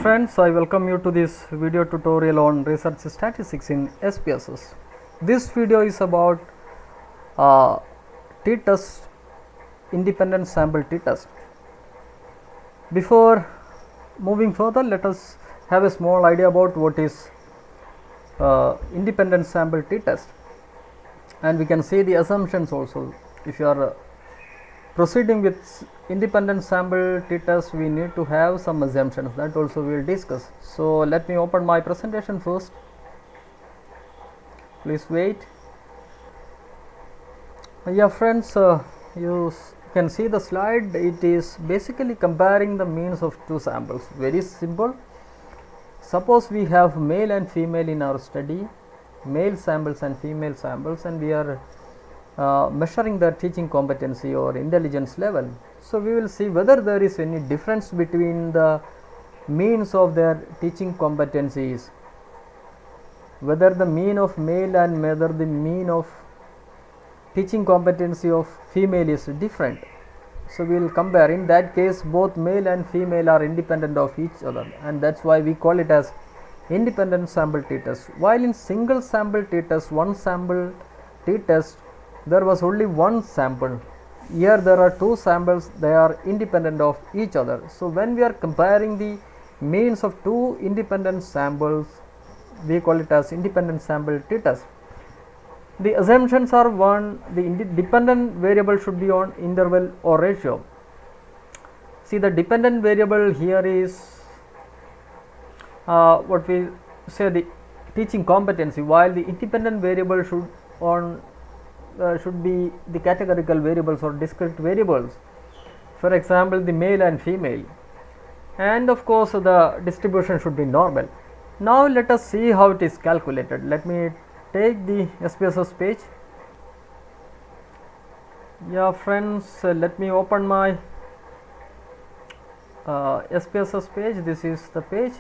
friends, I welcome you to this video tutorial on research statistics in SPSS. This video is about t-test, independent sample t-test. Before moving further, let us have a small idea about what is independent sample t-test, and we can see the assumptions also. If you are proceeding with independent sample t-test, we need to have some assumptions that also we will discuss. So let me open my presentation first. Please wait. Yeah friends, you can see the slide. It is basically comparing the means of two samples. Very simple. Suppose we have male and female in our study, male samples and female samples, and we are measuring their teaching competency or intelligence level. So we will see whether there is any difference between the means of their teaching competencies, whether the mean of male and whether the mean of teaching competency of female is different. So we will compare. In that case, both male and female are independent of each other, and that's why we call it as independent sample t-test. While in single sample t-test, one sample t-test, there was only one sample. Here there are two samples, they are independent of each other. So when we are comparing the means of two independent samples, we call it as independent sample t-test. The assumptions are: one, the dependent variable should be on interval or ratio. See, the dependent variable here is what we say the teaching competency, while the independent variable should be the categorical variables or discrete variables, for example the male and female, and of course the distribution should be normal. Now let us see how it is calculated. Let me take the SPSS page. Yeah friends, let me open my SPSS page. This is the page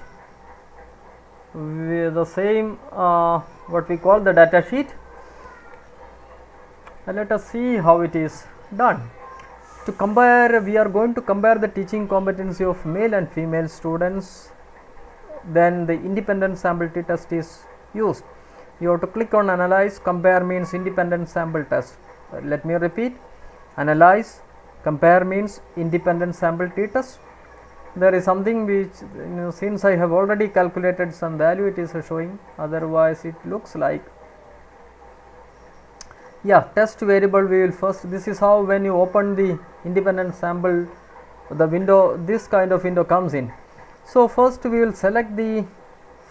with the same what we call the data sheet. Let us see how it is done. To compare, we are going to compare the teaching competency of male and female students. Then the independent sample t-test is used. You have to click on analyze. Compare means independent sample test. Let me repeat: analyze, compare means independent sample t-test. There is something which, since I have already calculated some value, it is showing, otherwise it looks like, yeah, test variable. We will first, this is how when you open the independent sample, the window, this kind of window comes in. So first we will select the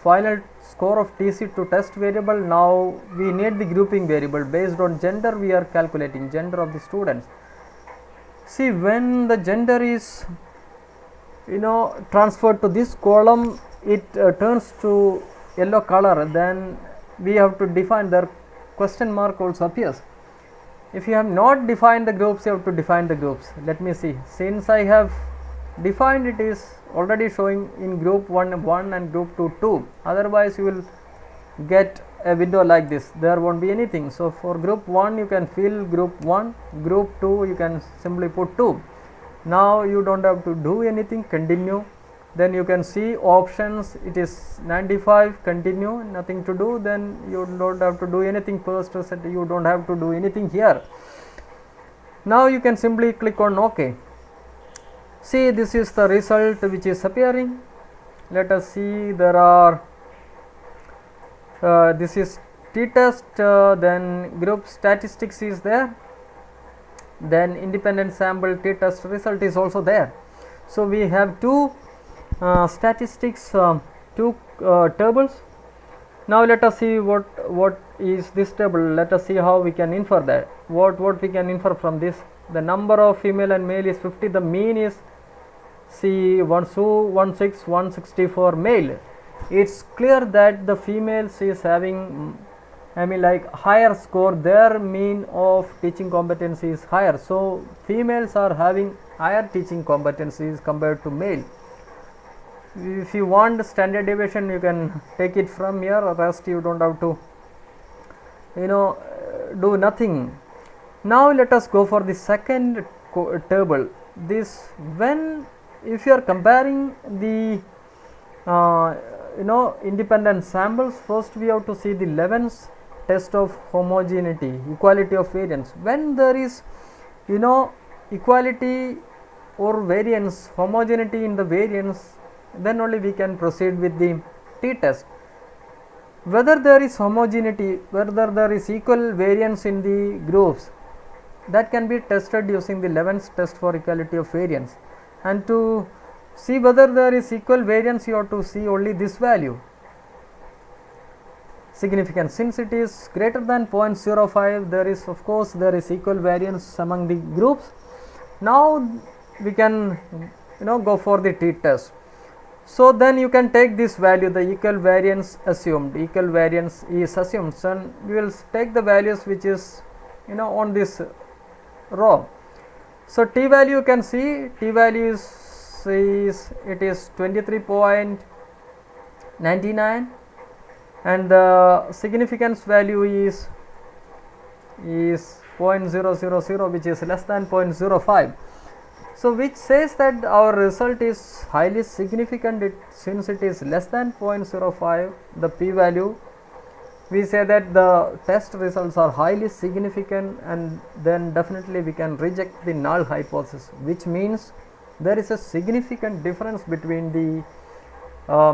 final score of TC to test variable. Now we need the grouping variable. Based on gender, we are calculating gender of the students. See, when the gender is transferred to this column, it turns to yellow color. Then we have to define, their question mark also appears. If you have not defined the groups, you have to define the groups. Let me see. Since I have defined, it is already showing in group 1 1 and group 2 2. Otherwise you will get a window like this, there won't be anything. So for group 1 you can fill group 1, group 2 you can simply put 2. Now you don't have to do anything. Continue. Then you can see options, it is 95, continue, nothing to do. Then you don't have to do anything. First set, you don't have to do anything here. Now you can simply click on OK. See, this is the result which is appearing. Let us see, there are this is t-test, then group statistics is there, then independent sample t-test result is also there. So we have two statistics, two tables. Now let us see what is this table. Let us see how we can infer that. What we can infer from this: the number of female and male is 50. The mean is C116 male. It's clear that the females is having, like higher score. Their mean of teaching competency is higher. So females are having higher teaching competencies compared to male. If you want standard deviation, you can take it from here, or rest you don't have to do nothing. Now let us go for the second table. This, when if you are comparing the independent samples, first we have to see the Leven's test of homogeneity, equality of variance. When there is equality or variance, homogeneity in the variance, then only we can proceed with the t-test. Whether there is homogeneity, whether there is equal variance in the groups, that can be tested using the Leven's test for equality of variance. And to see whether there is equal variance, you have to see only this value, significance. Since it is greater than 0.05, there is of course there is equal variance among the groups. Now we can go for the t-test. So then you can take this value, the equal variance assumed, equal variance is assumed, so we will take the values which is on this row. So t value, you can see t value is it is 23.99 and the significance value is 0.000, which is less than 0.05. So which says that our result is highly significant. Since it is less than 0.05, the p value, we say that the test results are highly significant, and then definitely we can reject the null hypothesis, which means there is a significant difference between the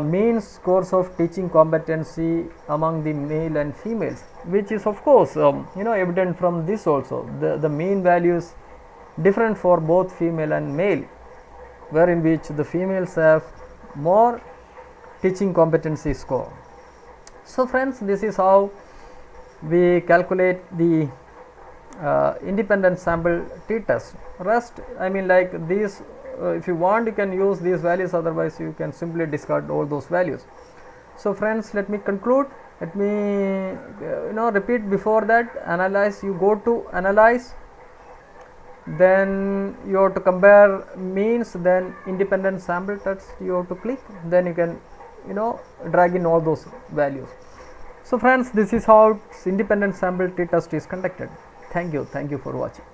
mean scores of teaching competency among the male and females, which is of course evident from this also. The mean values different for both female and male, wherein which the females have more teaching competency score. So friends, this is how we calculate the independent sample t-test. Rest, I mean, like these, if you want you can use these values, otherwise you can simply discard all those values. So friends, let me conclude. Let me repeat before that. Analyze, you go to analyze, then you have to compare means, then independent sample test you have to click, then you can drag in all those values. So friends, this is how independent sample t-test is conducted. Thank you for watching.